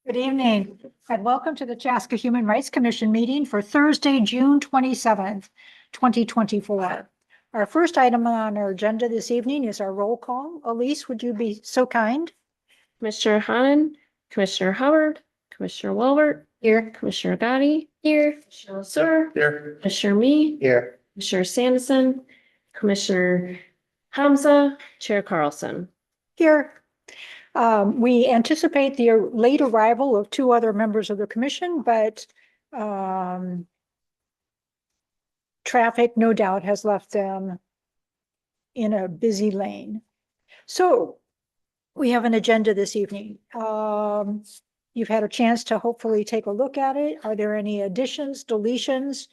Good evening and welcome to the Chaska Human Rights Commission meeting for Thursday, June 27th, 2024. Our first item on our agenda this evening is our roll call. Elise, would you be so kind? Commissioner Hanan, Commissioner Howard, Commissioner Wilbert. Here. Commissioner Gotti. Here. Commissioner Sur. Here. Commissioner Me. Here. Commissioner Sanderson. Commissioner Hamza. Chair Carlson. Here. We anticipate the late arrival of two other members of the commission, but traffic no doubt has left them in a busy lane. So we have an agenda this evening. You've had a chance to hopefully take a look at it. Are there any additions, deletions?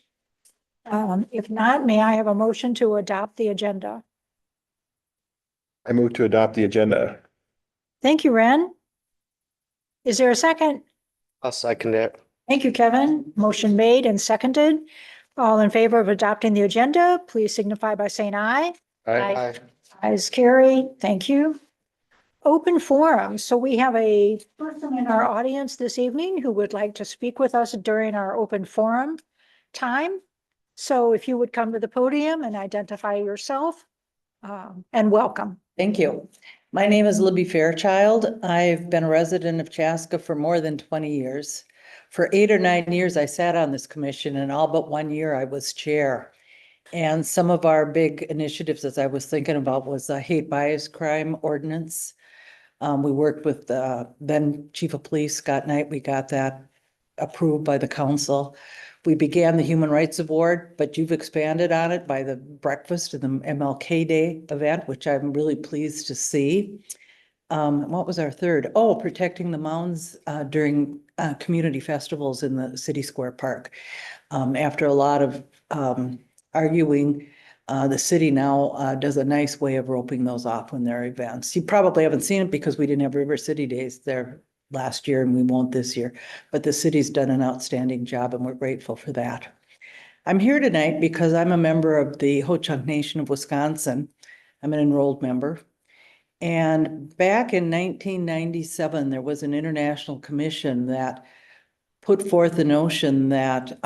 If not, may I have a motion to adopt the agenda? I move to adopt the agenda. Thank you, Ren. Is there a second? I'll second it. Thank you, Kevin. Motion made and seconded. All in favor of adopting the agenda, please signify by saying aye. Aye. Ayes carried. Thank you. Open forum. So we have a person in our audience this evening who would like to speak with us during our open forum time. So if you would come to the podium and identify yourself, and welcome. Thank you. My name is Libby Fairchild. I've been a resident of Chaska for more than 20 years. For 8 or 9 years, I sat on this commission, and all but 1 year I was chair. And some of our big initiatives, as I was thinking about, was the hate bias crime ordinance. We worked with then Chief of Police, Scott Knight. We got that approved by the council. We began the Human Rights Award, but you've expanded on it by the breakfast and the MLK Day event, which I'm really pleased to see. What was our third? Oh, protecting the mounds during community festivals in the City Square Park. After a lot of arguing, the city now does a nice way of roping those off when there are events. You probably haven't seen it because we didn't have River City Days there last year and we won't this year, but the city's done an outstanding job and we're grateful for that. I'm here tonight because I'm a member of the Ho-Chunk Nation of Wisconsin. I'm an enrolled member. And back in 1997, there was an international commission that put forth the notion that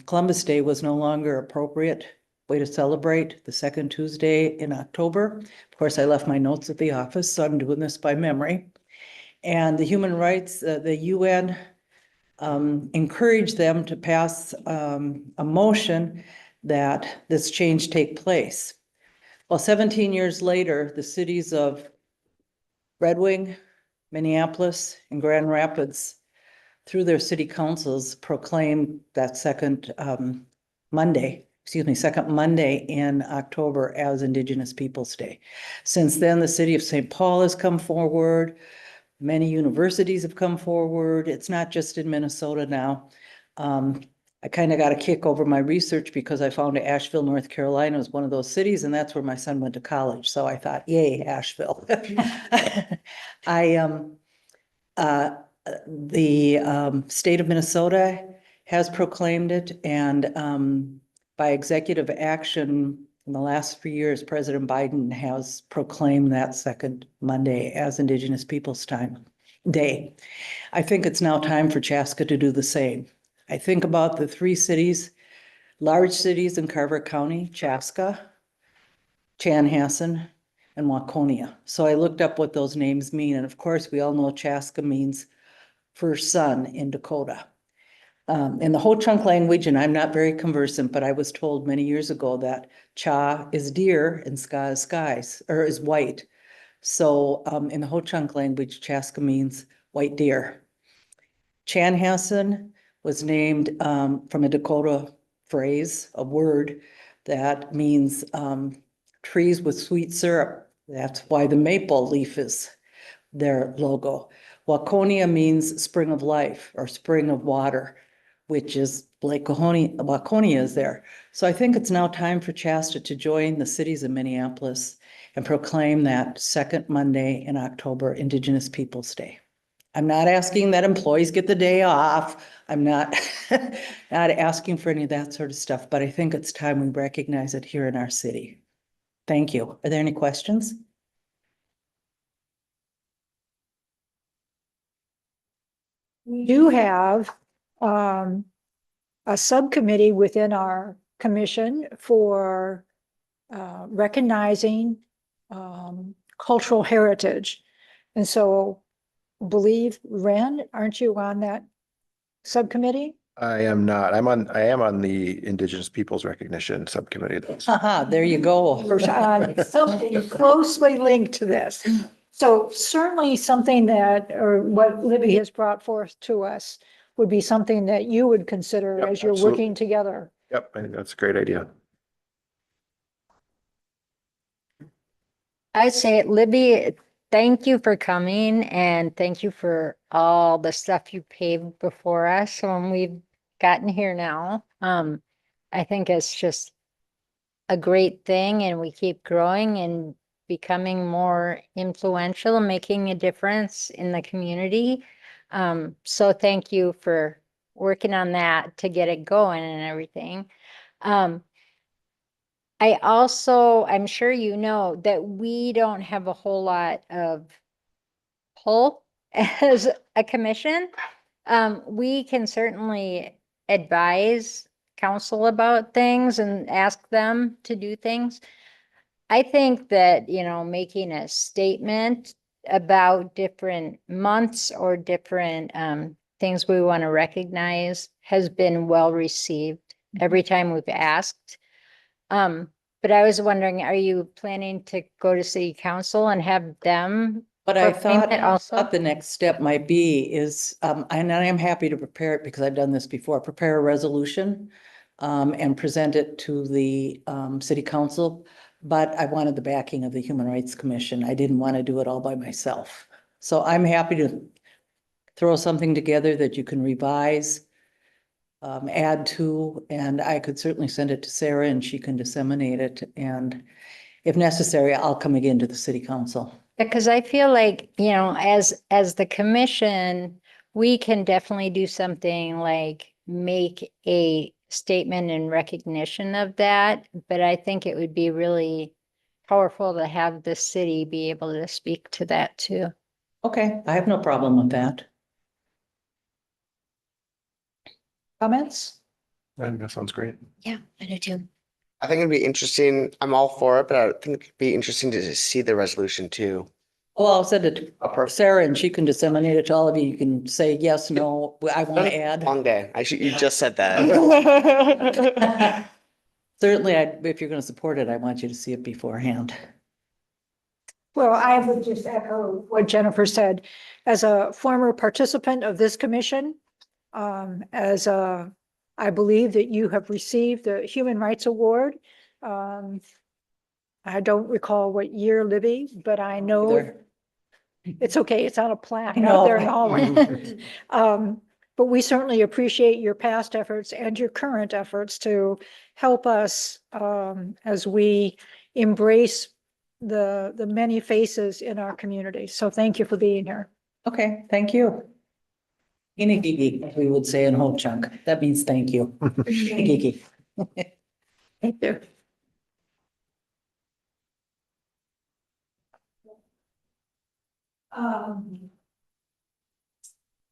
Columbus Day was no longer appropriate way to celebrate the second Tuesday in October. Of course, I left my notes at the office, so I'm doing this by memory. And the human rights, the UN encouraged them to pass a motion that this change take place. Well, 17 years later, the cities of Red Wing, Minneapolis, and Grand Rapids, through their city councils, proclaimed that second Monday in October as Indigenous Peoples' Day. Since then, the city of St. Paul has come forward. Many universities have come forward. It's not just in Minnesota now. I kind of got a kick over my research because I found Asheville, North Carolina was one of those cities, and that's where my son went to college. So I thought, yay, Asheville. The state of Minnesota has proclaimed it, and by executive action in the last few years, President Biden has proclaimed that second Monday as Indigenous Peoples' Day. I think it's now time for Chaska to do the same. I think about the 3 cities, large cities in Carver County: Chaska, Chanhassen, and Waconia. So I looked up what those names mean, and of course, we all know Chaska means first son in Dakota. In the Ho-Chunk language, and I'm not very conversant, but I was told many years ago that Cha is deer and Ska is skies, or is white. So in the Ho-Chunk language, Chaska means white deer. Chanhassen was named from a Dakota phrase, a word that means trees with sweet syrup. That's why the maple leaf is their logo. Waconia means spring of life or spring of water, which is Lake Waconia is there. So I think it's now time for Chaska to join the cities of Minneapolis and proclaim that second Monday in October, Indigenous Peoples' Day. I'm not asking that employees get the day off. I'm not, not asking for any of that sort of stuff, but I think it's time we recognize it here in our city. Thank you. Are there any questions? we do have a subcommittee within our commission for recognizing cultural heritage. And so believe, Ren, aren't you on that subcommittee? I am not. I am on the Indigenous Peoples Recognition Subcommittee. Haha, there you go. Or something closely linked to this. So certainly something that, or what Libby has brought forth to us would be something that you would consider Yep, as you're absolutely. working together. Yep, I think that's a great idea. I say, Libby, thank you for coming and thank you for all the stuff you paved before us when we've gotten here now. I think it's just a great thing and we keep growing and becoming more influential and making a difference in the community. So thank you for working on that to get it going and everything. I also, I'm sure you know that we don't have a whole lot of pull as a commission. We can certainly advise council about things and ask them to do things. I think that, making a statement about different months or different things we want to recognize has been well received every time we've asked. But I was wondering, are you planning to go to city council and have them? But I proclaim thought, it also? the next step might be is, and I am happy to prepare it because I've done this before, prepare a resolution and present it to the city council. But I wanted the backing of the Human Rights Commission. I didn't want to do it all by myself. So I'm happy to throw something together that you can revise, add to, and I could certainly send it to Sarah and she can disseminate it. And if necessary, I'll come again to the city council. Because I feel like, as the commission, we can definitely do something like make a statement in recognition of that. But I think it would be really powerful to have the city be able to speak to that too. Okay, I have no problem with that. Comments? I think that sounds great. Yeah, I do too. I think it'd be interesting. I'm all for it, but I think it'd be interesting to see the resolution too. Well, I'll send it to Sarah and she can disseminate it to all of you. You can say yes, no, I want to add. Long day. You just said that. Certainly, if you're going to support it, I want you to see it beforehand. Well, I would just echo what Jennifer said. As a former participant of this commission, I believe that you have received the Human Rights Award. I don't recall what year, Libby, but I know Either. it's okay. It's on a plaque I out know. there in the hallway. But we certainly appreciate your past efforts and your current efforts to help us as we embrace the many faces in our community. So thank you for being here. Okay, thank you. Inigigi, as we would say in Ho Chunk. That means thank you. Inigigi. Thank you.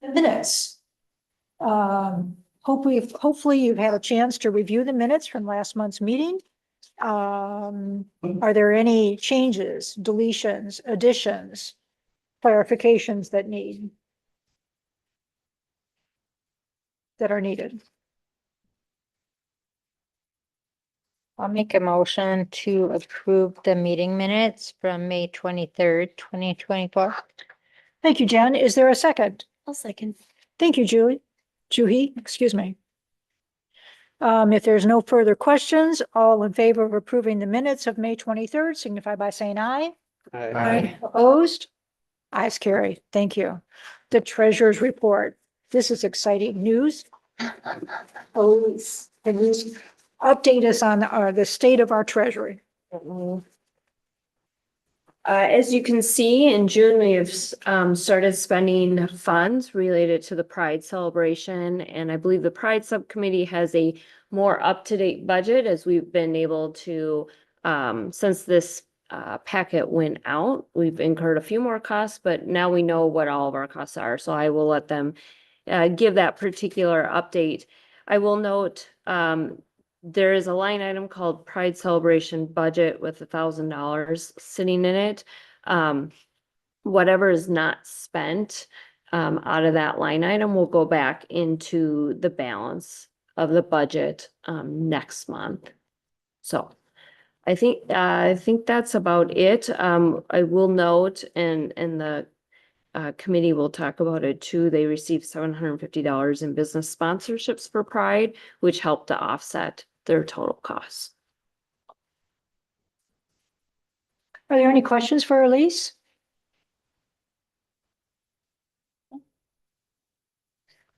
The minutes. Hopefully you've had a chance to review the minutes from last month's meeting. Are there any changes, deletions, additions, clarifications that are needed? I'll make a motion to approve the meeting minutes from May 23rd, 2024. Thank you, Jen. Is there a second? I'll second. Thank you, Juhi, excuse me. If there's no further questions, all in favor of approving the minutes of May 23rd, signify by saying aye. Aye. Opposed? Ayes carry. Thank you. The treasurer's report. This is exciting news. Please, can you update us on the state of our treasury? As you can see, in June, we have started spending funds related to the Pride celebration. And I believe the Pride Subcommittee has a more up-to-date budget as we've been able to, since this packet went out, we've incurred a few more costs, but now we know what all of our costs are. So I will let them give that particular update. I will note, there is a line item called Pride Celebration Budget with $1,000 sitting in it. Whatever is not spent, out of that line item will go back into the balance of the budget, next month. So I think that's about it. I will note, and the committee will talk about it too. They received $750 in business sponsorships for Pride, which helped to offset their total costs. Are there any questions for Elise?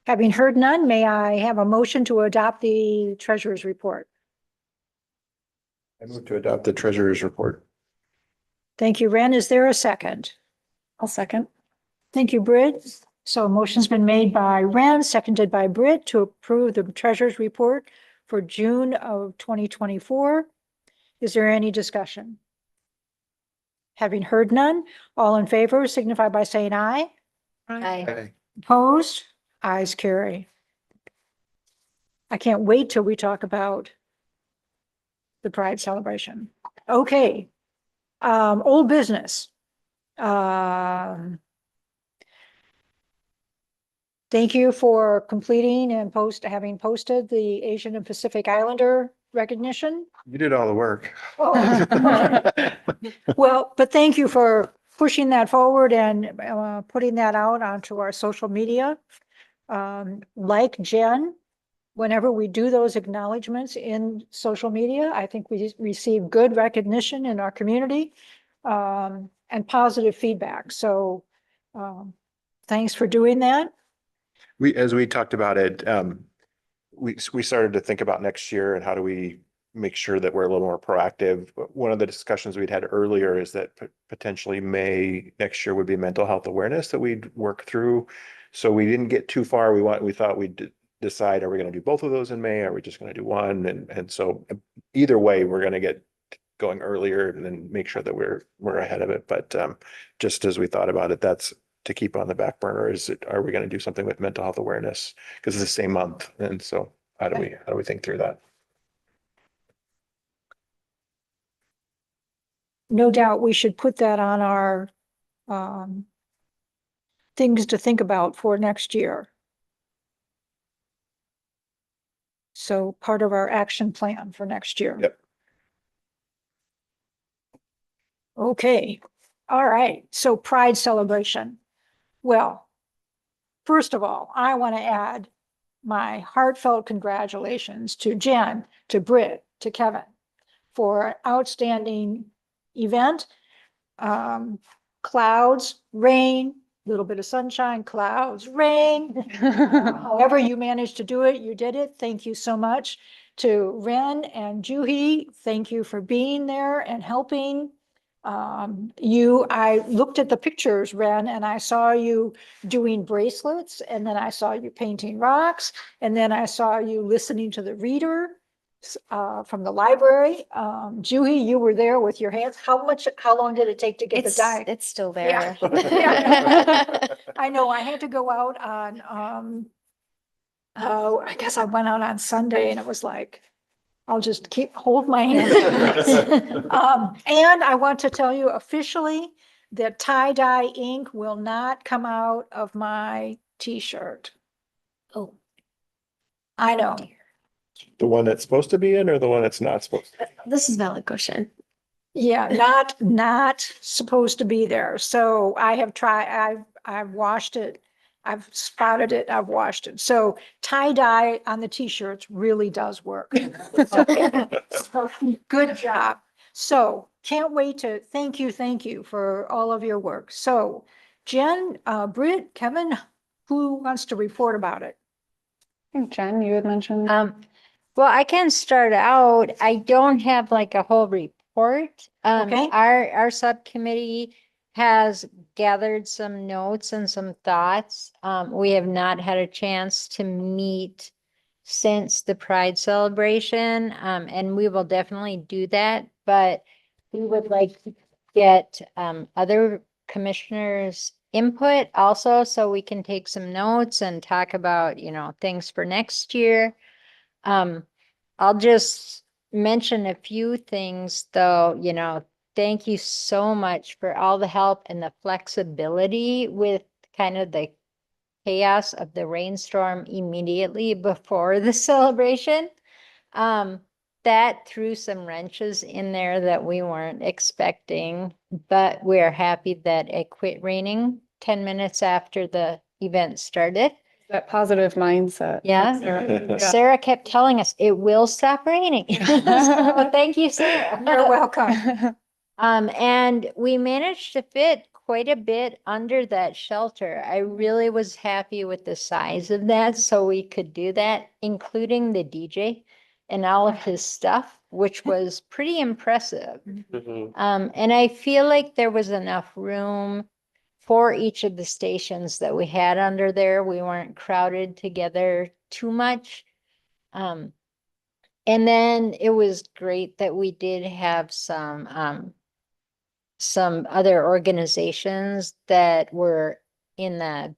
Having heard none, may I have a motion to adopt the treasurer's report? I move to adopt the treasurer's report. Thank you, Ren. Is there a second? I'll second. Thank you, Britt. So a motion's been made by Ren, seconded by Britt to approve the treasurer's report for June of 2024. Is there any discussion? Having heard none, all in favor signify by saying aye. Okay. Opposed? Ayes carry. I can't wait till we talk about the Pride celebration. Okay. Old business. Thank you for completing and having posted the Asian and Pacific Islander recognition. You did all the work. Well, but thank you for pushing that forward and putting that out onto our social media. Like Jen, whenever we do those acknowledgements in social media, I think we receive good recognition in our community and positive feedback. So thanks for doing that. As we talked about it, we started to think about next year and how do we make sure that we're a little more proactive. One of the discussions we'd had earlier is that potentially May next year would be mental health awareness that we'd work through. So we didn't get too far. We thought we'd decide, are we going to do both of those in May? Are we just going to do one? And so either way, we're going to get going earlier and then make sure that we're ahead of it. But just as we thought about it, that's to keep on the back burner. Are we going to do something with mental health awareness? Because it's the same month. And so how do we think through that? No doubt we should put that on our things to think about for next year. So part of our action plan for next year. Yep. Okay, all right, so Pride celebration. Well, first of all, I want to add my heartfelt congratulations to Jen, to Britt, to Kevin for an outstanding event. Clouds, rain, little bit of sunshine, clouds, rain. However you managed to do it, you did it. Thank you so much to Ren and Juhi. Thank you for being there and helping. I looked at the pictures, Ren, and I saw you doing bracelets, and then I saw you painting rocks, and then I saw you listening to the reader from the library. Juhi, you were there with your hands. How long did it take to get the die? It's still Yeah. there. I know, I had to go out on, I guess I went out on Sunday and it was like, I'll just hold my hand. And I want to tell you officially that tie-dye ink will not come out of my t-shirt. Oh. I know. The one that's supposed to be in or the one that's not supposed to? This is valid question. Yeah, not supposed to be there. So I have tried, I've washed it. I've spotted it. I've washed it. So tie-dye on the t-shirts really does work. So, good job. So can't wait to thank you for all of your work. So Jen, Britt, Kevin, who wants to report about it? I think Jen, you had mentioned. Well, I can start out. I don't have like a whole report. Okay. Our subcommittee has gathered some notes and some thoughts. We have not had a chance to meet since the Pride celebration, and we will definitely do that. But we would like to get other commissioners' input also, so we can take some notes and talk about, things for next year. I'll just mention a few things though, thank you so much for all the help and the flexibility with kind of the chaos of the rainstorm immediately before the celebration. That threw some wrenches in there that we weren't expecting, but we're happy that it quit raining 10 minutes after the event started. That positive mindset. Yeah. Sarah. Sarah kept telling us it will stop raining. So thank you, Sarah. You're welcome. And we managed to fit quite a bit under that shelter. I really was happy with the size of that, so we could do that, including the DJ and all of his stuff, which was pretty impressive. Mhm. And I feel like there was enough room for each of the stations that we had under there. We weren't crowded together too much. And then it was great that we did have some other organizations that were in the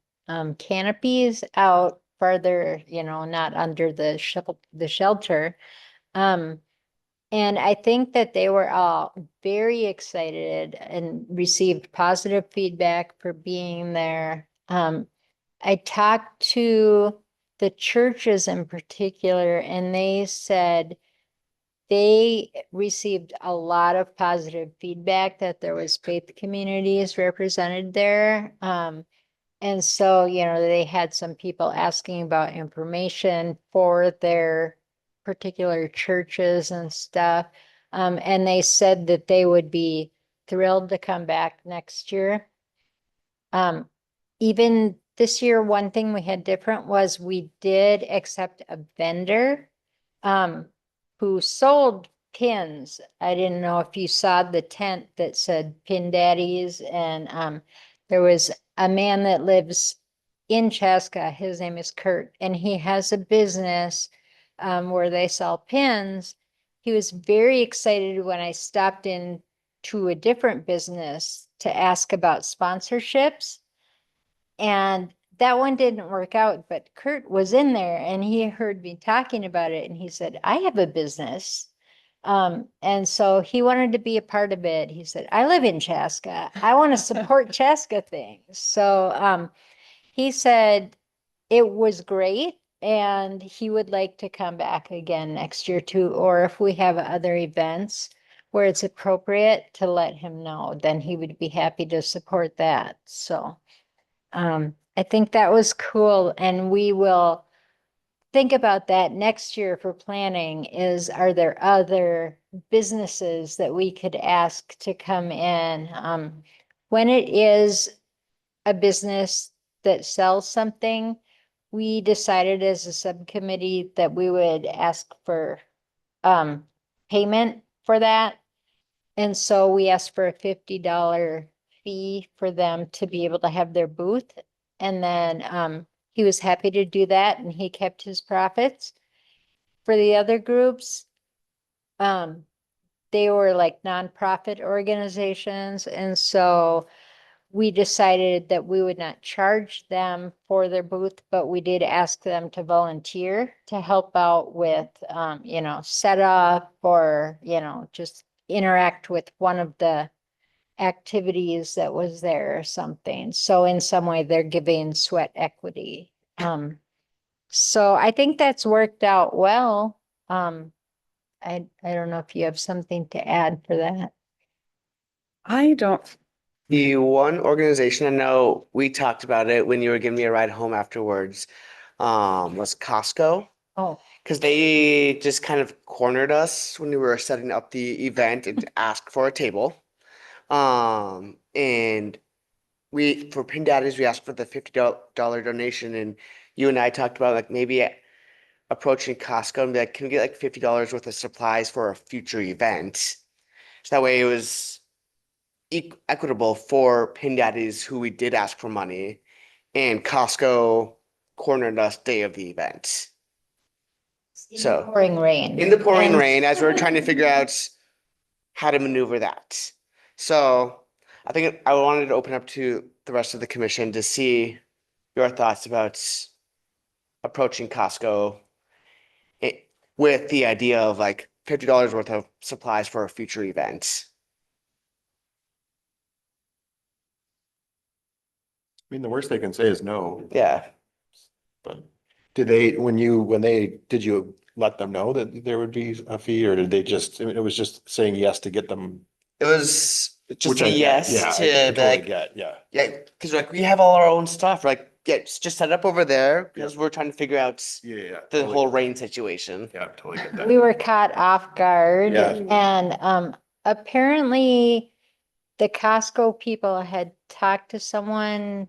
canopies out farther, not under the shelter. And I think that they were all very excited and received positive feedback for being there. I talked to the churches in particular, and they said they received a lot of positive feedback that there was faith communities represented there. And so, they had some people asking about information for their particular churches and stuff. And they said that they would be thrilled to come back next year. Even this year, one thing we had different was we did accept a vendor who sold pins. I didn't know if you saw the tent that said Pin Daddies, and there was a man that lives in Chaska. His name is Kurt, and he has a business where they sell pins. He was very excited when I stopped in to a different business to ask about sponsorships. And that one didn't work out, but Kurt was in there and he heard me talking about it and he said, I have a business. And so he wanted to be a part of it. He said, I live in Chaska. I want to support Chaska things. So he said it was great and he would like to come back again next year too, or if we have other events where it's appropriate to let him know, then he would be happy to support that. So I think that was cool, and we will think about that next year for planning. Are there other businesses that we could ask to come in? When it is a business that sells something, we decided as a subcommittee that we would ask for payment for that. And so we asked for a $50 fee for them to be able to have their booth. And then he was happy to do that and he kept his profits. For the other groups, they were like nonprofit organizations. And so we decided that we would not charge them for their booth, but we did ask them to volunteer to help out with, setup or, just interact with one of the activities that was there or something. So in some way they're giving sweat equity. So I think that's worked out well. I don't know if you have something to add for that. I don't, The one organization, I know we talked about it when you were giving me a ride home afterwards, was Costco. Oh, Because they just kind of cornered us when we were setting up the event and asked for a table. And for Pin Daddies, we asked for the $50 donation, and you and I talked about like maybe approaching Costco and be like, can we get like $50 worth of supplies for a future event? So that way it was equitable for Pin Daddies who we did ask for money, and Costco cornered us day of the event. So pouring rain. in the pouring And- rain, as we were trying to figure out how to maneuver that. So I think I wanted to open up to the rest of the commission to see your thoughts about approaching Costco with the idea of like $50 worth of supplies for a future event. I mean, the worst they can say is no, Yeah, but did you let them know that there would be a fee, or did they just, I mean, it was just saying yes to get them? it was just Which a I get, yes yeah, to I be totally like, get, yeah. yeah, because like we have all our own stuff, like just set up over there because we're trying to figure out Yeah, yeah. the totally whole get that. rain situation. Yeah, totally get that. We were caught off guard Yeah. and apparently the Costco people had talked to someone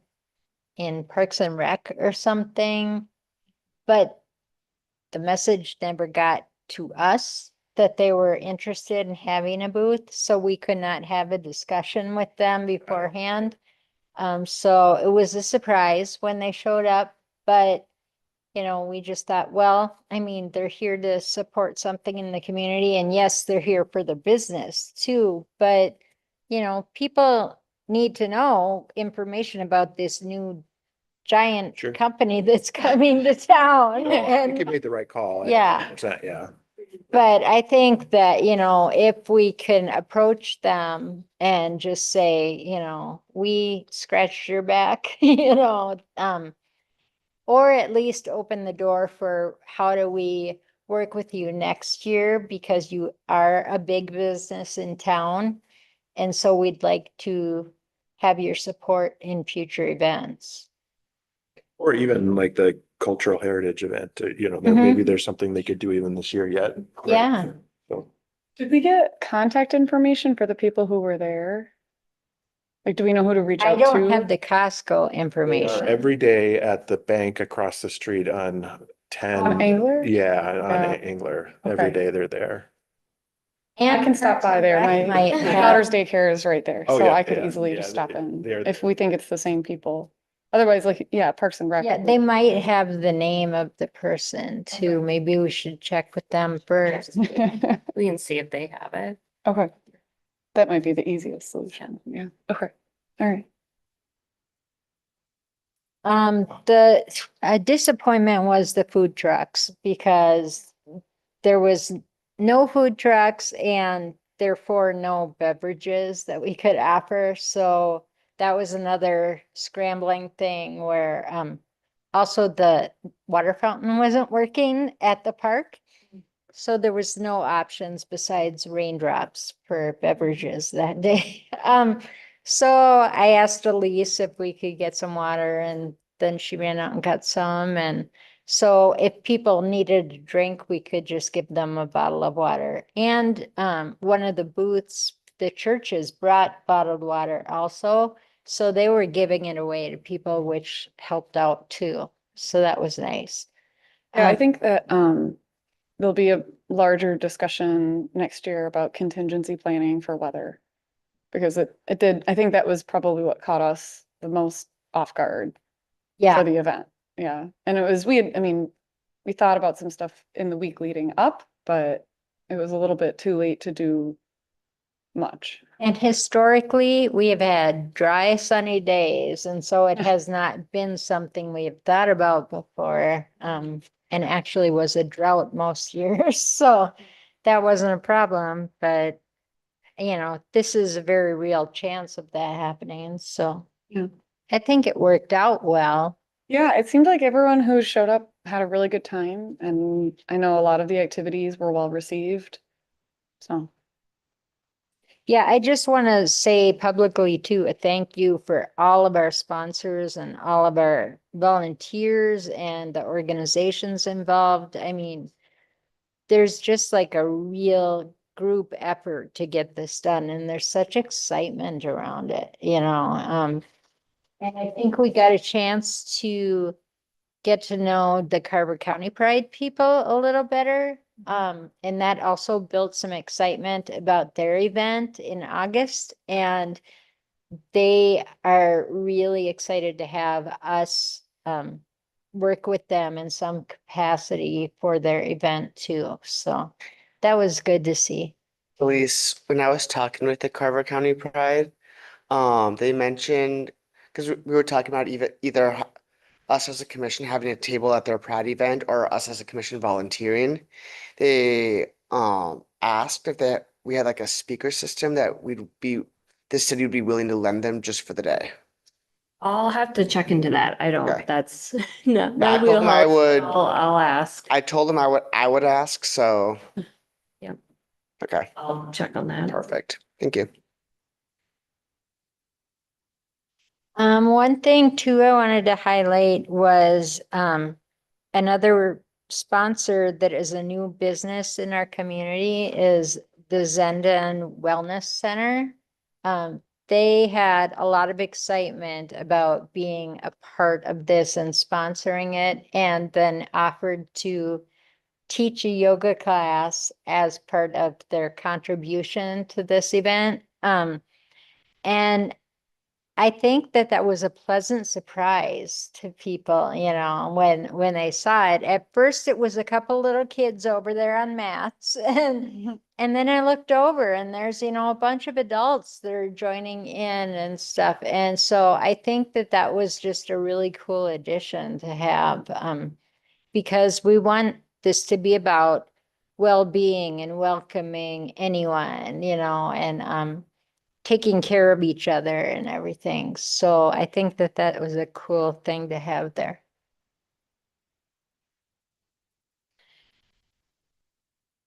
in Parks and Rec or something, but the message never got to us that they were interested in having a booth, so we could not have a discussion with them beforehand. So it was a surprise when they showed up, but you know, we just thought, well, I mean, they're here to support something in the community, and yes, they're here for the business too, but you know, people need to know information about this new giant Sure. company that's coming to town. No, I think you And made the right call. Yeah. 100%, yeah. but I think that, you know, if we can approach them and just say, you know, we scratched your back, you know, or at least open the door for how do we work with you next year because you are a big business in town. And so we'd like to have your support in future events. Or even like the cultural heritage event, that Mhm. maybe there's something they could do even this year yet. Right. Yeah. So, Did we get contact information for the people who were there? Like, do we know who to reach I out don't to? have the Costco they are information. every day at the bank across the street on 10. On Angler? Yeah, on Yeah. Angler. Every Okay. day they're there. I can stop by there. Parks and My Rec might my have- daughter's daycare is right there, Oh, so yeah, I could yeah, easily yeah, just stop in they're if there. we think it's the same people. Otherwise, like, yeah, Parks and Rec. Yeah, they might have the name of the person too. Maybe we should check with them first. We can see if they have it. Okay. That might be the easiest solution. Yeah. Okay. All right. The disappointment was the food trucks because there was no food trucks and therefore no beverages that we could offer. So that was another scrambling thing where also the water fountain wasn't working at the park. So there was no options besides raindrops for beverages that day. So I asked Elise if we could get some water and then she ran out and got some. And so if people needed a drink, we could just give them a bottle of water. And one of the booths, the churches brought bottled water also. So they were giving it away to people, which helped out too. So that was nice. Yeah, I Um, think that there'll be a larger discussion next year about contingency planning for weather. Because it did, I think that was probably what caught us the most off guard for Yeah, the event. Yeah. And it was, I mean, we thought about some stuff in the week leading up, but it was a little bit too late to do much. and historically, we have had dry, sunny days, and so it has not been something we have thought about before. And actually was a drought most years, so that wasn't a problem, but you know, this is a very real chance of that happening, so Yeah. I think it worked out well. Yeah, it seemed like everyone who showed up had a really good time, and I know a lot of the activities were well received. So, Yeah, I just want to say publicly too, a thank you for all of our sponsors and all of our volunteers and the organizations involved. I mean, there's just like a real group effort to get this done and there's such excitement around it, you know. And I think we got a chance to get to know the Carver County Pride people a little better. And that also built some excitement about their event in August. And they are really excited to have us work with them in some capacity for their event too. So that was good to see. Elise, when I was talking with the Carver County Pride, They mentioned, because we were talking about either us as a commission having a table at their Pride event or us as a commission volunteering. They asked if that we had like a speaker system that the city would be willing to lend them just for the day. I'll have to check into that. I Okay. don't, that's not I my told them I wheelhouse. would- I'll ask. I told them I would ask, so. Yep. Okay, I'll check on that. perfect. Thank you. One thing too, I wanted to highlight was, another sponsor that is a new business in our community is the Zendan Wellness Center. They had a lot of excitement about being a part of this and sponsoring it, and then offered to teach a yoga class as part of their contribution to this event. And I think that that was a pleasant surprise to people, when they saw it. At first, it was a couple little kids over there on mats, and then I looked over and there's, a bunch of adults that are joining in and stuff. And so I think that that was just a really cool addition to have, because we want this to be about well-being and welcoming anyone, and taking care of each other and everything. So I think that that was a cool thing to have there.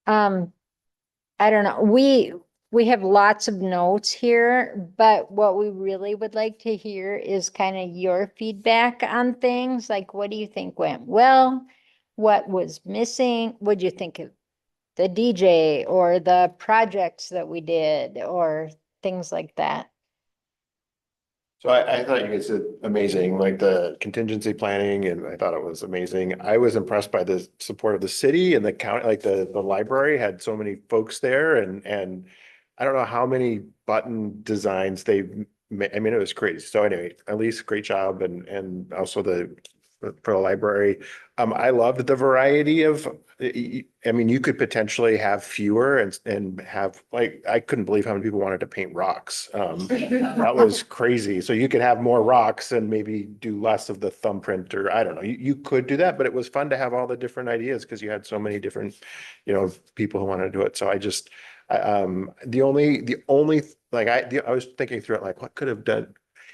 I don't know. We have lots of notes here, but what we really would like to hear is kind of your feedback on things. Like, what do you think went well? What was missing? What do you think of the DJ or the projects that we did or things like that? So I thought you guys did amazing, like the contingency planning, and I thought it was amazing. I was impressed by the support of the city and the county, like the library had so many folks there, and I don't know how many button designs they I mean, it was crazy. So anyway, at least great job, and also for the library. I loved the variety of, I mean, you could potentially have fewer and have, like, I couldn't believe how many people wanted to paint rocks. That was crazy. So you could have more rocks and maybe do less of the thumbprint, or I don't know. You could do that, but it was fun to have all the different ideas because you had so many different, people who wanted to do it. So the only, like, I was thinking through it, like, what could have done?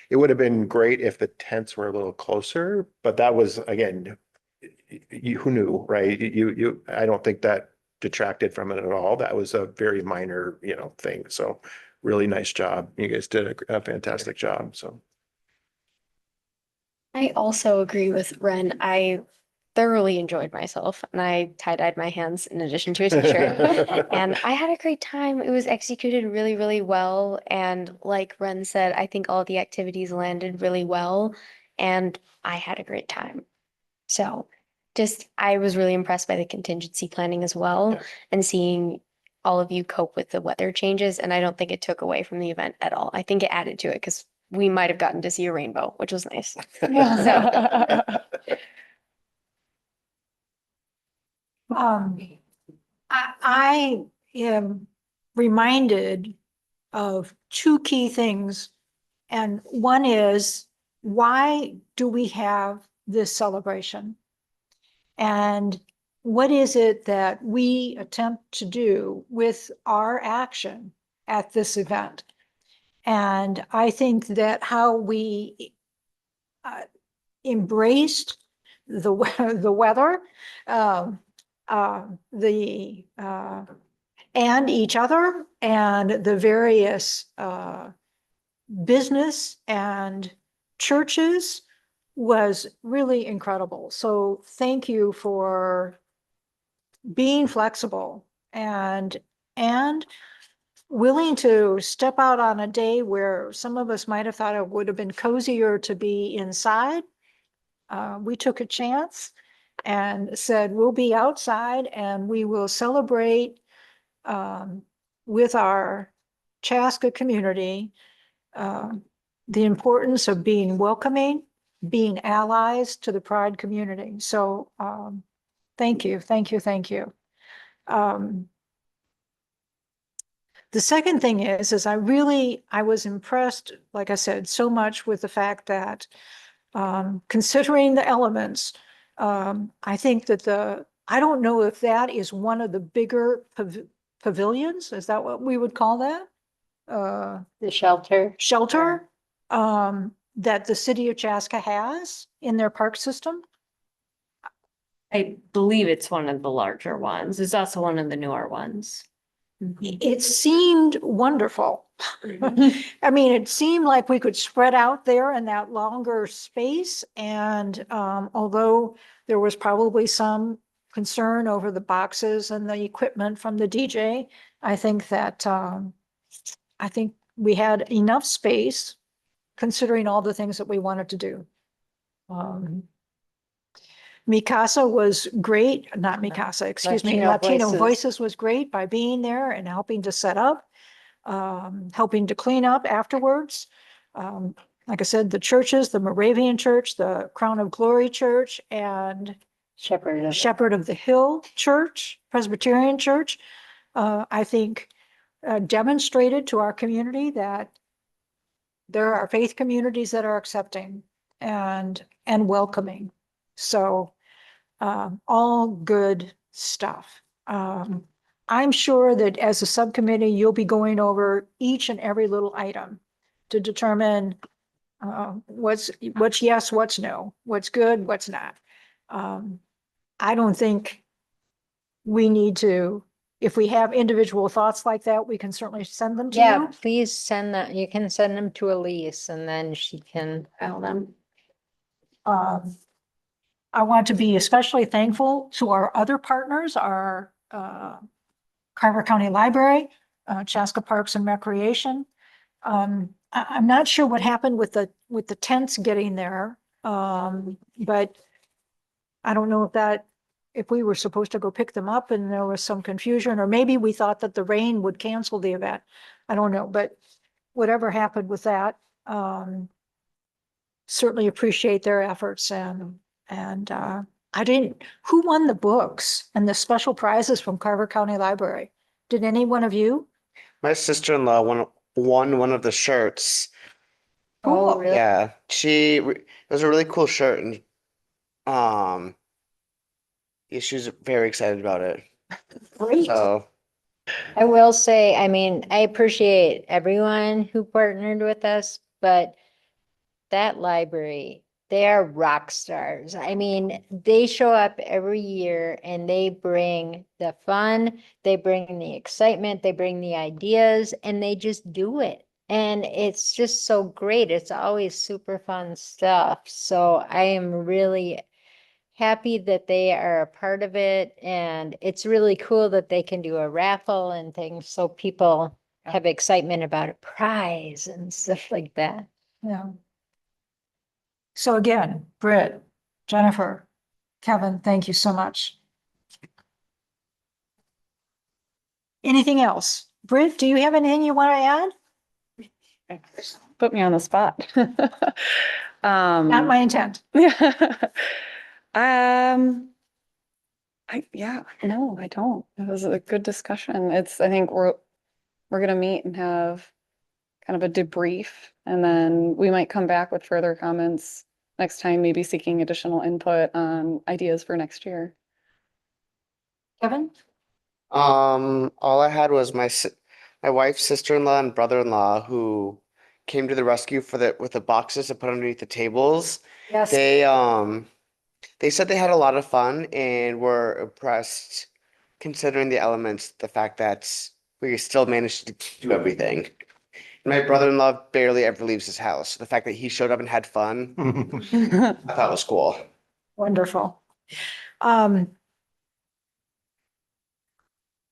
It would have been great if the tents were a little closer, but that was, again, who knew, right? I don't think that detracted from it at all. That was a very minor, thing. So really nice job. You guys did a fantastic job. So. I also agree with Ren. I thoroughly enjoyed myself and I tie-dyed my hands in addition to a t-shirt. And I had a great time. It was executed really, really well. And like Ren said, I think all the activities landed really well and I had a great time. So I was really impressed by the contingency planning as well Yeah. and seeing all of you cope with the weather changes. And I don't think it took away from the event at all. I think it added to it because we might have gotten to see a rainbow, which was nice. I am reminded of two key things. And one is, why do we have this celebration? And what is it that we attempt to do with our action at this event? And I think that how we embraced the weather, and each other, and the various business and churches was really incredible. So thank you for being flexible and willing to step out on a day where some of us might have thought it would have been cozier to be inside. We took a chance and said, we'll be outside and we will celebrate with our Chaska community the importance of being welcoming, being allies to the Pride community. So thank you, thank you, thank you. The second thing is I was impressed, like I said, so much with the fact that considering the elements, I think that I don't know if that is one of the bigger pavilions. Is that what we would call that? The shelter. Shelter, that the city of Chaska has in their park system. I believe it's one of the larger ones. It's also one of the newer ones. It seemed wonderful. I mean, it seemed like we could spread out there in that longer space. And although there was probably some concern over the boxes and the equipment from the DJ, I think that I think we had enough space considering all the things that we wanted to do. Mikasa was great, not Mikasa, excuse me, Latino Voices was great by being there and helping to set up, helping to clean up afterwards. Like I said, the churches, the Moravian Church, the Crown of Glory Church, and Shepherd of the Hill Church, Presbyterian Church, I think demonstrated to our community that there are faith communities that are accepting and welcoming. So all good stuff. I'm sure that as a subcommittee, you'll be going over each and every little item to determine what's yes, what's no, what's good, what's not. I don't think we need to, if we have individual thoughts like that, we can certainly send them to Yeah, you. please send that. You can send them to Elise and then she can file them. I want to be especially thankful to our other partners, our Carver County Library, Chaska Parks and Recreation. I'm not sure what happened with the tents getting there, but I don't know if we were supposed to go pick them up and there was some confusion, or maybe we thought that the rain would cancel the event. I don't know, but whatever happened with that, certainly appreciate their efforts and who won the books and the special prizes from Carver County Library? Did any one of you? My sister-in-law won one of the shirts. Oh, Cool. really? Yeah, it was a really cool shirt, and yeah, she was very excited about it. Great. So I will say, I mean, I appreciate everyone who partnered with us, but that library, they are rock stars. I mean, they show up every year and they bring the fun, they bring the excitement, they bring the ideas, and they just do it. And it's just so great. It's always super fun stuff. So I am really happy that they are a part of it. And it's really cool that they can do a raffle and things so people have excitement about a prize and stuff like that. Yeah. So again, Britt, Jennifer, Kevin, thank you so much. Anything else? Britt, do you have anything you want to add? Put me on the spot. Not my intent. No, I don't. It was a good discussion. I think we're gonna meet and have kind of a debrief, and then we might come back with further comments next time, maybe seeking additional input on ideas for next year. Kevin? all I had was my wife's sister-in-law and brother-in-law who came to the rescue with the boxes to put underneath the tables. Yes. They said they had a lot of fun and were impressed considering the elements, the fact that we still managed to do everything. My brother-in-law barely ever leaves his house. The fact that he showed up and had fun, I thought was cool. Wonderful. I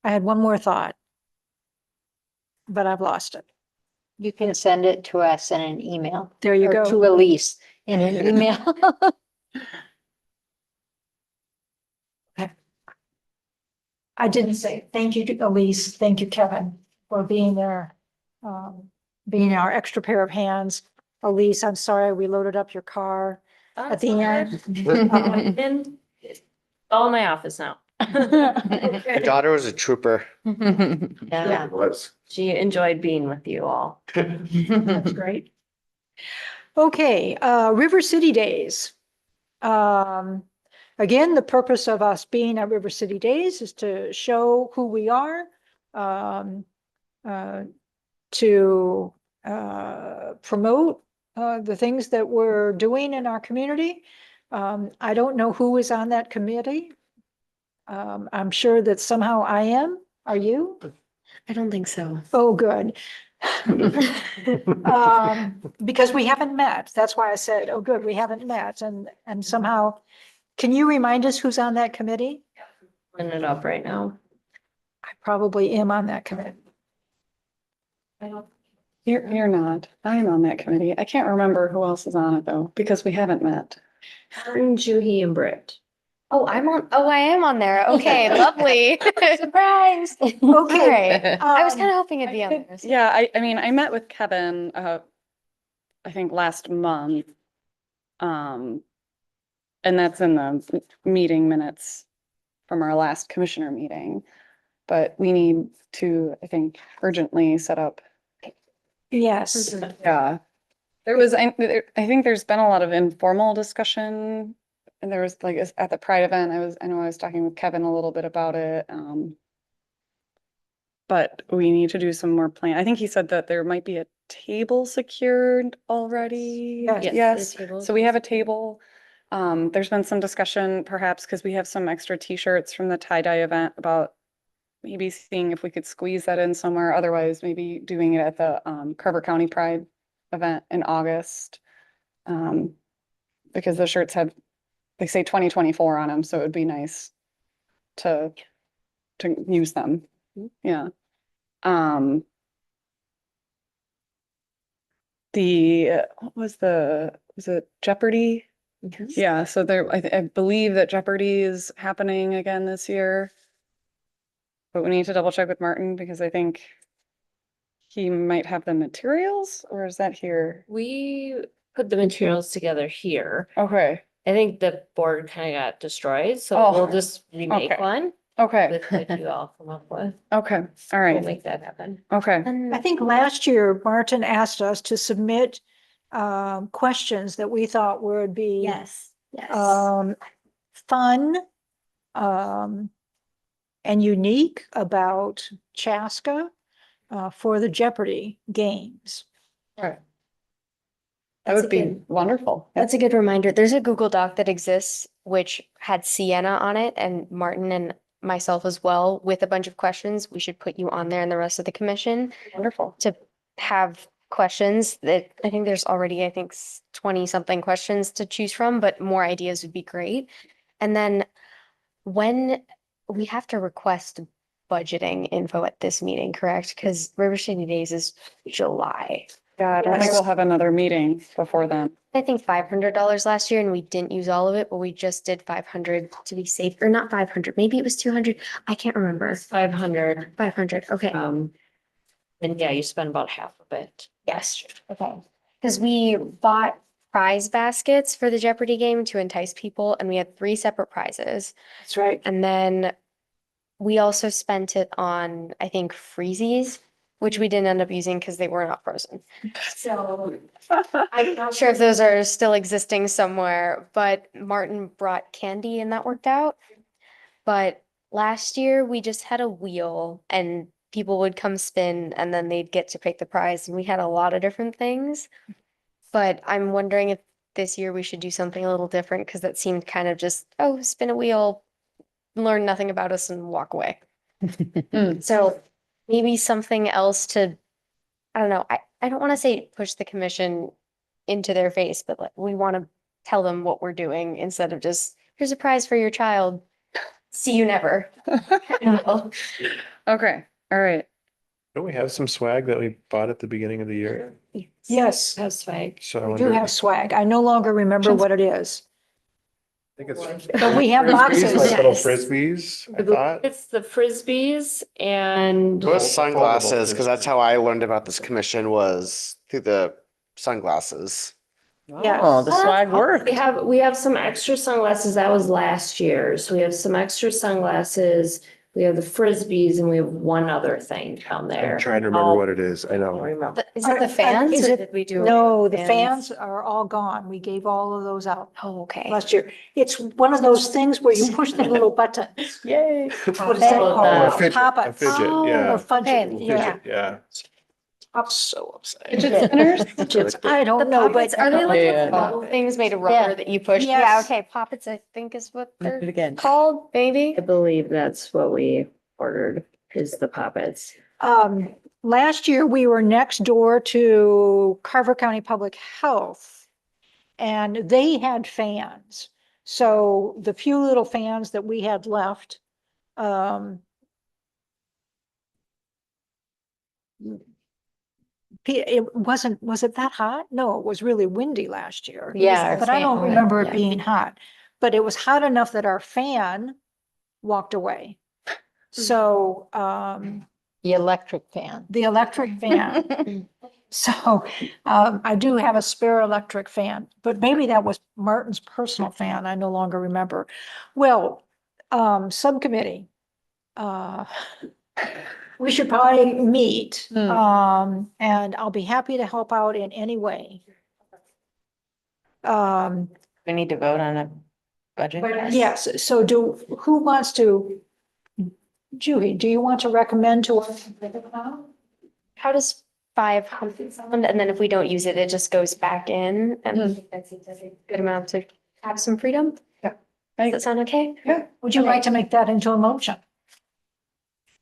had one more thought, but I've lost it. You can send it to us in an email. There you Or go. to Elise in an email. I didn't say thank you to Elise, thank you, Kevin, for being there, being our extra pair of hands. Elise, I'm sorry we loaded up your car at the end. All in my office now. My daughter was a trooper. Yeah, Was. she enjoyed being with you all. That's great. Okay, River City Days. Again, the purpose of us being at River City Days is to show who we are, to promote the things that we're doing in our community. I don't know who is on that committee. I'm sure that somehow I am. Are you? I don't think so. Oh, good. Because we haven't met. That's why I said, oh, good, we haven't met. And somehow, can you remind us who's on that committee? Putting it up right now. I probably am on that committee. You're not. I'm on that committee. I can't remember who else is on it though, because we haven't met. Martin, Juhi, and Britt. Oh, I am on there. Okay, lovely. Surprise. Okay. Alright. I was um, kind of hoping it'd be I on did- there. Yeah, I mean, I met with Kevin, I think last month. And that's in the meeting minutes from our last commissioner meeting. But we need to, I think, urgently set up. Yes, Yeah. I think there's been a lot of informal discussion. And there was like at the Pride event, I know I was talking with Kevin a little bit about it. But we need to do some more plan. I think he said that there might be a table secured already. Yes. Yes, the table so we have a table. There's been some discussion perhaps because we have some extra t-shirts from the tie-dye event about maybe seeing if we could squeeze that in somewhere. Otherwise, maybe doing it at the Carver County Pride event in August. Because the shirts have, they say 2024 on them, so it would be nice to use them. Yeah. What was it Jeopardy? Yeah, so I believe that Jeopardy is happening again this year. But we need to double check with Martin because I think he might have the materials, or is that here? We put the materials together here. Okay, I think the board kind of got destroyed, so Oh, we'll just remake okay. one okay, with what you all come up with. okay, all We'll right, make that happen. okay. I think last year Martin asked us to submit questions that we thought would be Yes, yes. fun and unique about Chaska for the Jeopardy games. Right. That That's would a be good- wonderful. That's a good reminder. There's a Google Doc that exists which had Sienna on it and Martin and myself as well with a bunch of questions. We should put you on there and the rest of the commission Wonderful. to have questions that I think there's already, 20 something questions to choose from, but more ideas would be great. And then when we have to request budgeting info at this meeting, correct? Because River City Days is July. Yeah, I don't think Yes. we'll have another meeting before then. I think $500 last year and we didn't use all of it, but we just did 500 to be safe, or not 500, maybe it was 200. I can't remember. 500. 500, okay. And yeah, you spend about half of it. Yes, okay. Because we bought prize baskets for the Jeopardy game to entice people and we had 3 separate prizes. That's right. And then we also spent it on, I think, freezies, which we didn't end up using because they were not frozen. So I'm not sure if those are still existing somewhere, but Martin brought candy and that worked out. But last year we just had a wheel and people would come spin and then they'd get to pick the prize and we had a lot of different things. But I'm wondering if this year we should do something a little different because that seemed kind of just, oh, spin a wheel, learn nothing about us and walk away. So maybe something else to, I don't know, I don't want to say push the commission into their face, but like we want to tell them what we're doing instead of just, here's a prize for your child. See you never. Okay, all right. Don't we have some swag that we bought at the beginning of the year? Yes, Has swag. So I we do wonder. have swag. I no longer remember what it is. I think it's. But we have Frisbees, boxes. Like little Yes. frisbees, I thought. It's the frisbees and It was Foldable sunglasses, because that's frisbees. how I learned about this commission was through the sunglasses. Yes. Oh, the swag worked. We have some extra sunglasses. That was last year's. We have some extra sunglasses. We have the Frisbees and we have one other thing down there. I'm trying to remember what it is. I I don't know. remember. Is it the fans Is or it- did we do? No, the fans are all gone. We gave all of those out Oh, okay. last year. It's one of those things where you push the little button. Yay. What is that Oh, called? Oh, a fidget, a Pop-ups. fidget, Oh, yeah. Or fudget, okay. yeah. Fidget, yeah. Up- So upset. Fidget spinners? Fidgets. I The don't know, poppets, but are they like Yeah. the bubble things made of rubber that you push? Yes. Yeah, okay, poppets, I think is what Do it they're again. called, maybe. I believe that's what we ordered is the puppets. last year we were next door to Carver County Public Health. And they had fans. So the few little fans that we had left, was it that hot? No, it was really windy last year. Yeah. our But I don't fan- remember it yeah. being hot, but it was hot enough that our fan walked away. So, The electric fan. the electric fan. So, I do have a spare electric fan, but maybe that was Martin's personal fan. I no longer remember. Well, subcommittee, we should probably meet, and I'll be happy to help out in any way. We need to vote on a budget. Yes, so who wants to? Julie, do you want to recommend to us? How does 500 sound? And then if we don't use it, it just goes back in and I think that's a good amount to have some freedom. Yeah. Does that sound okay? Yeah. Would you like to make that into a motion?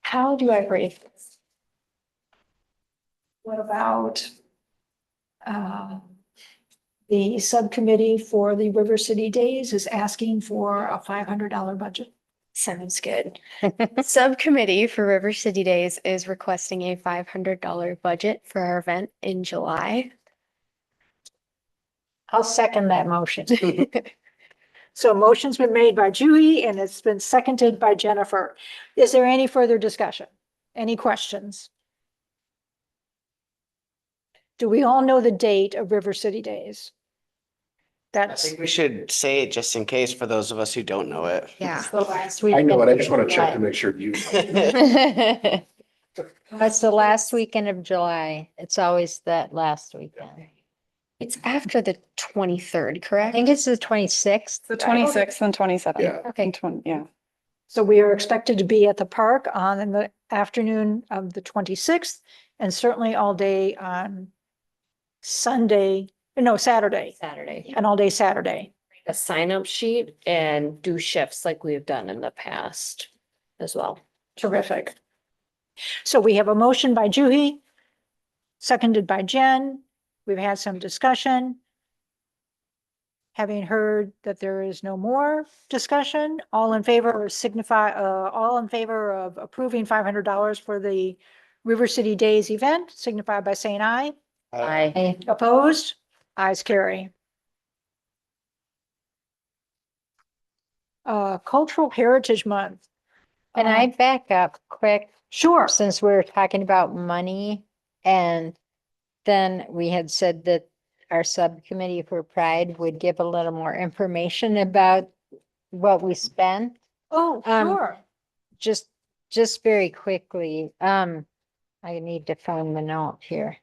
How do I phrase this? What about the subcommittee for the River City Days is asking for a $500 budget? Sounds good. Subcommittee for River City Days is requesting a $500 budget for our event in July. I'll second that motion. So a motion's been made by Julie and it's been seconded by Jennifer. Is there any further discussion? Any questions? Do we all know the date of River City Days? I That's think we should say it just in case for those of us who don't know it. Yeah. the last I know it. I just want to weekend check to make sure you. It's the last weekend of July. It's always that last weekend. It's after the 23rd, I correct? think it's the 26th. The 26th and 27th. Yeah. Okay. Yeah. So we are expected to be at the park on the afternoon of the 26th and certainly all day on Saturday, Saturday. and all day Saturday. A sign up sheet and do shifts like we've done in the past as well. Terrific. So we have a motion by Juhi, seconded by Jen. We've had some discussion. Having heard that there is no more discussion, all in favor of approving $500 for the River City Days event, signify by saying aye. I, Opposed? Ayes carry. Cultural Heritage Month. can I back up quick? Sure. Since we're talking about money and then we had said that our subcommittee for Pride would give a little more information about what we spent. Oh, Um, sure. Just very quickly, I need to find the note here.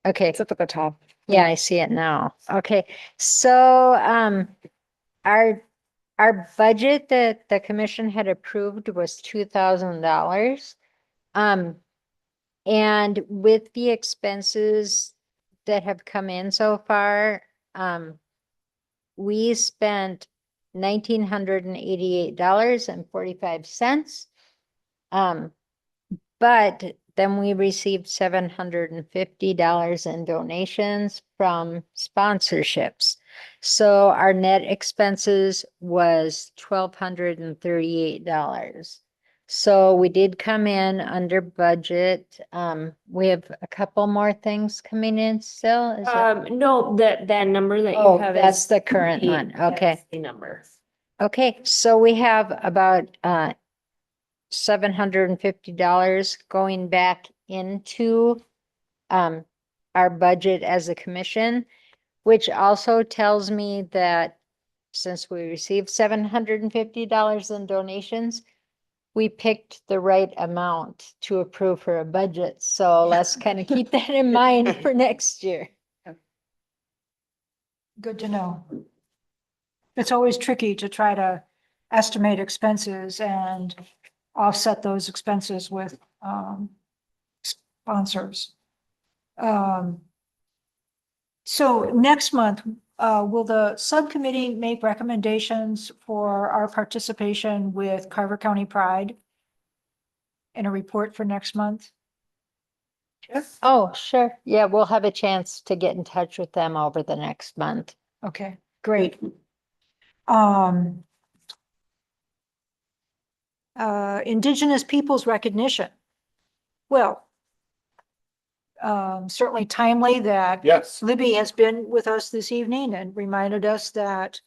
Okay, It's up at the top. yeah, I see it now. Okay, so, our budget that the commission had approved was $2,000. And with the expenses that have come in so far, we spent $1,988.45. But then we received $750 in donations from sponsorships. So our net expenses was $1,238. So we did come in under budget. We have a couple more things coming in still. Is that? No, that number that you Oh, have that's is the current one. Okay. that's the number. Okay, so we have about $750 going back into our budget as a commission. which also tells me that since we received $750 in donations, we picked the right amount to approve for a budget. So let's kind of keep that in mind for next year. Good to know. It's always tricky to try to estimate expenses and offset those expenses with sponsors. So next month, will the subcommittee make recommendations for our participation with Carver County Pride in a report for next month? Oh, sure. Yeah, we'll have a chance to get in touch with them over the next month. Okay, great. Indigenous peoples recognition. Well, certainly timely that Yes. Libby has been with us this evening and reminded us that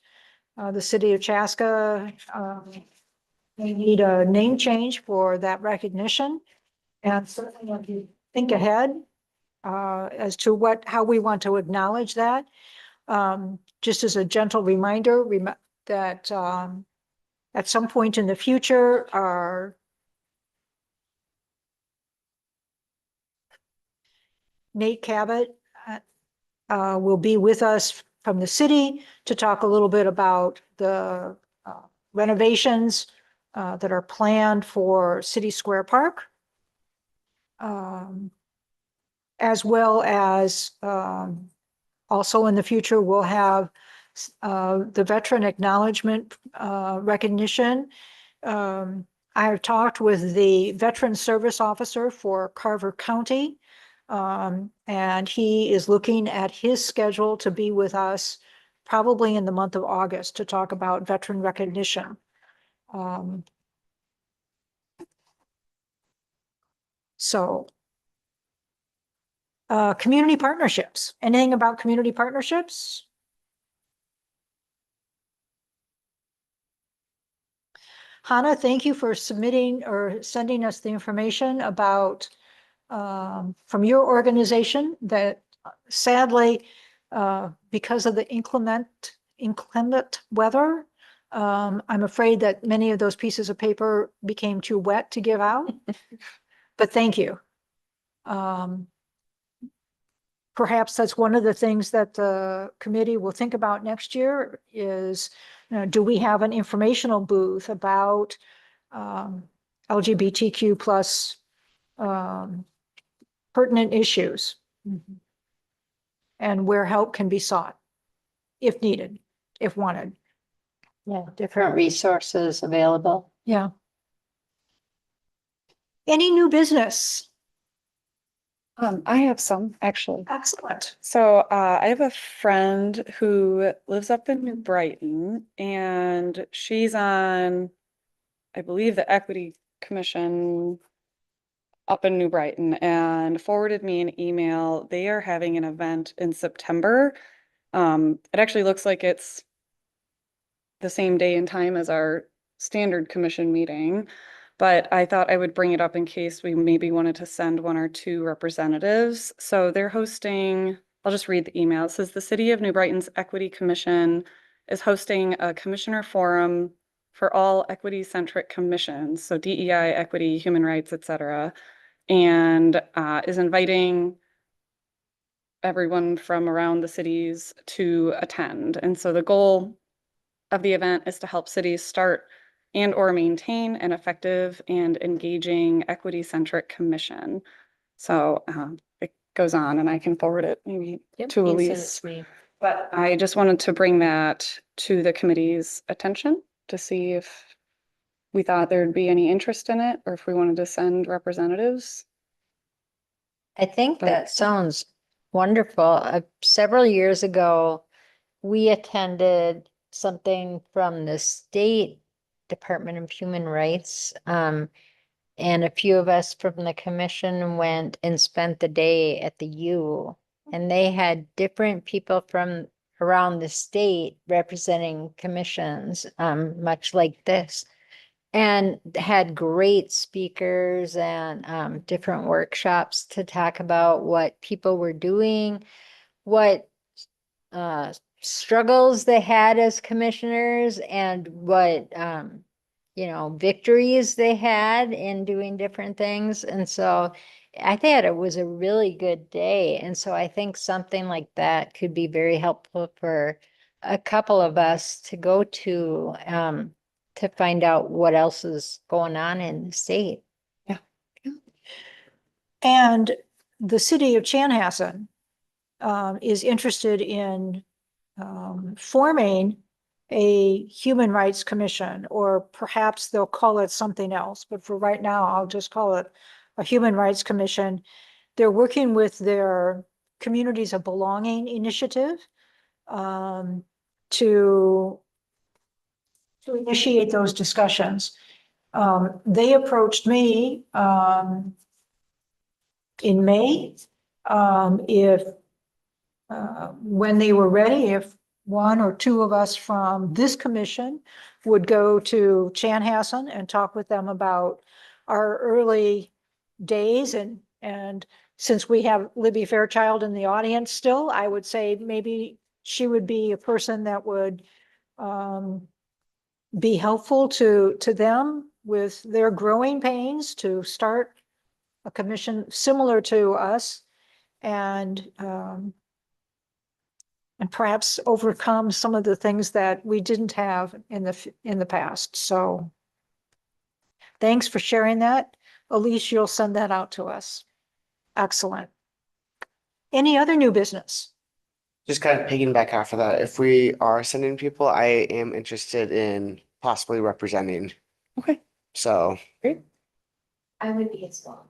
the city of Chaska may need a name change for that recognition. And certainly if you think ahead as to how we want to acknowledge that. Just as a gentle reminder, that at some point in the future, our Nate Cabot will be with us from the city to talk a little bit about the renovations that are planned for City Square Park. As well as also in the future, we'll have the veteran acknowledgement recognition. I have talked with the veteran service officer for Carver County. And he is looking at his schedule to be with us probably in the month of August to talk about veteran recognition. Community partnerships. Anything about community partnerships? Hannah, thank you for submitting or sending us the information about from your organization that sadly, because of the inclement weather, I'm afraid that many of those pieces of paper became too wet to give out. But thank you. Perhaps that's one of the things that the committee will think about next year is, do we have an informational booth about LGBTQ plus pertinent issues and where help can be sought if needed, if wanted. Yeah, different resources available. Yeah. Any new business? I have some, actually. Excellent. So I have a friend who lives up in New Brighton, and she's on, I believe, the Equity Commission up in New Brighton, and forwarded me an email. They are having an event in September. It actually looks like it's the same day and time as our standard commission meeting. But I thought I would bring it up in case we maybe wanted to send one or two representatives. So they're hosting, I'll just read the email. It says the City of New Brighton's Equity Commission is hosting a commissioner forum for all equity-centric commissions. So DEI, equity, human rights, etc. And is inviting everyone from around the cities to attend. And so the goal of the event is to help cities start and or maintain an effective and engaging equity-centric commission. So it goes on, and I can forward it maybe to Elise. But I just wanted to bring that to the committee's attention to see if we thought there'd be any interest in it or if we wanted to send representatives. I think that sounds wonderful. Several years ago, we attended something from the State Department of Human Rights. And a few of us from the commission went and spent the day at the U. And they had different people from around the state representing commissions, much like this. And had great speakers and different workshops to talk about what people were doing, what struggles they had as commissioners and what, victories they had in doing different things. And so I thought it was a really good day. And so I think something like that could be very helpful for a couple of us to go to find out what else is going on in the state. And the city of Chanhassen is interested in forming a human rights commission, or perhaps they'll call it something else. But for right now, I'll just call it a human rights commission. They're working with their Communities of Belonging initiative to initiate those discussions. They approached me in May, if when they were ready, if one or two of us from this commission would go to Chanhassen and talk with them about our early days. And since we have Libby Fairchild in the audience still, I would say maybe she would be a person that would be helpful to them with their growing pains to start a commission similar to us, and perhaps overcome some of the things that we didn't have in the past. So thanks for sharing that. Elise, you'll send that out to us. Excellent. Any other new business? Just kind of piggyback off of that, if we are sending people, I am interested in possibly representing. Okay. So I would be as well.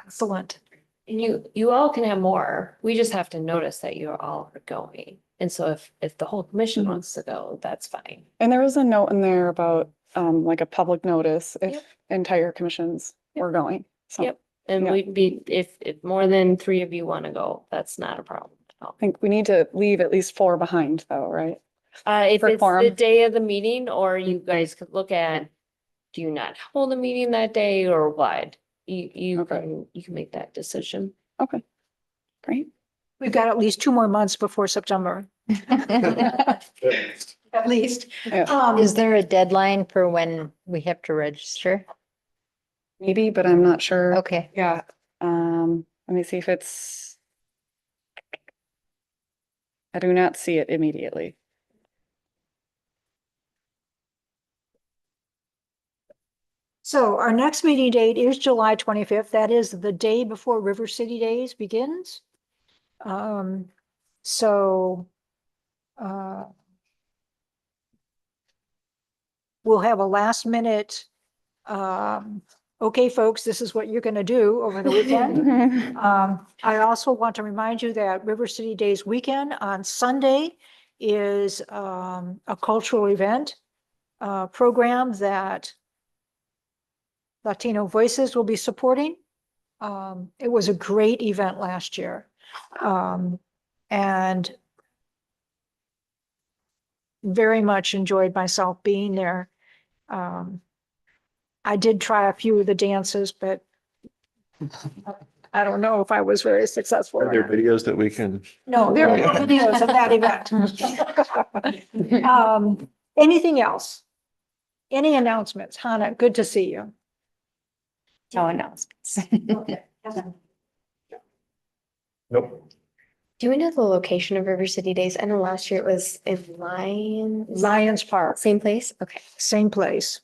Excellent. And you all can have more. We just have to notice that you all are going. And so if the whole commission wants to go, that's fine. And there was a note in there about like a public notice if Yep. entire commissions Yep. were going. So Yep. And Yeah. we'd be, if more than 3 of you want to go, that's not a problem at all. I think we need to leave at least 4 behind though, right? If For it's the quorum. day of the meeting, or you guys could look at, do you not hold a meeting that day or what? You Okay. can make that decision. Okay, great. We've got at least 2 more months before September, at least. Yeah. Is there a deadline for when we have to register? Maybe, but I'm not sure. Okay. Yeah, let me see if it's. I do not see it immediately. So our next meeting date is July 25th. That is the day before River City Days begins. So we'll have a last minute, okay, folks, this is what you're going to do over the weekend. I also want to remind you that River City Days weekend on Sunday is a cultural event program that Latino Voices will be supporting. It was a great event last year. And very much enjoyed myself being there. I did try a few of the dances, but I don't know if I was very successful. Are or there not. videos that we can? No, there are no videos of that event. Anything else? Any announcements? Hannah, good to see you. No announcements. Okay. Nope. Do we know the location of River City Days? I know last year it was in Lions Park, same place. Okay. same place.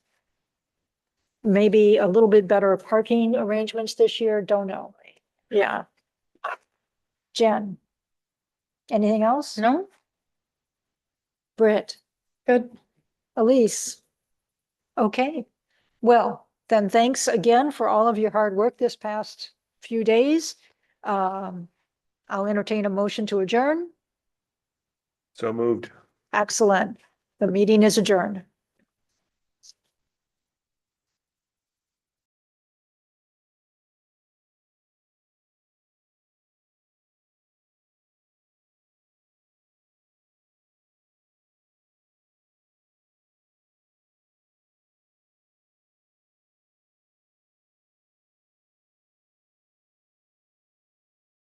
Maybe a little bit better parking arrangements this year, don't know. Yeah. Jen? Anything else? No? Britt? Good. Elise? Okay, well, then thanks again for all of your hard work this past few days. I'll entertain a motion to adjourn. So moved. Excellent. The meeting is adjourned.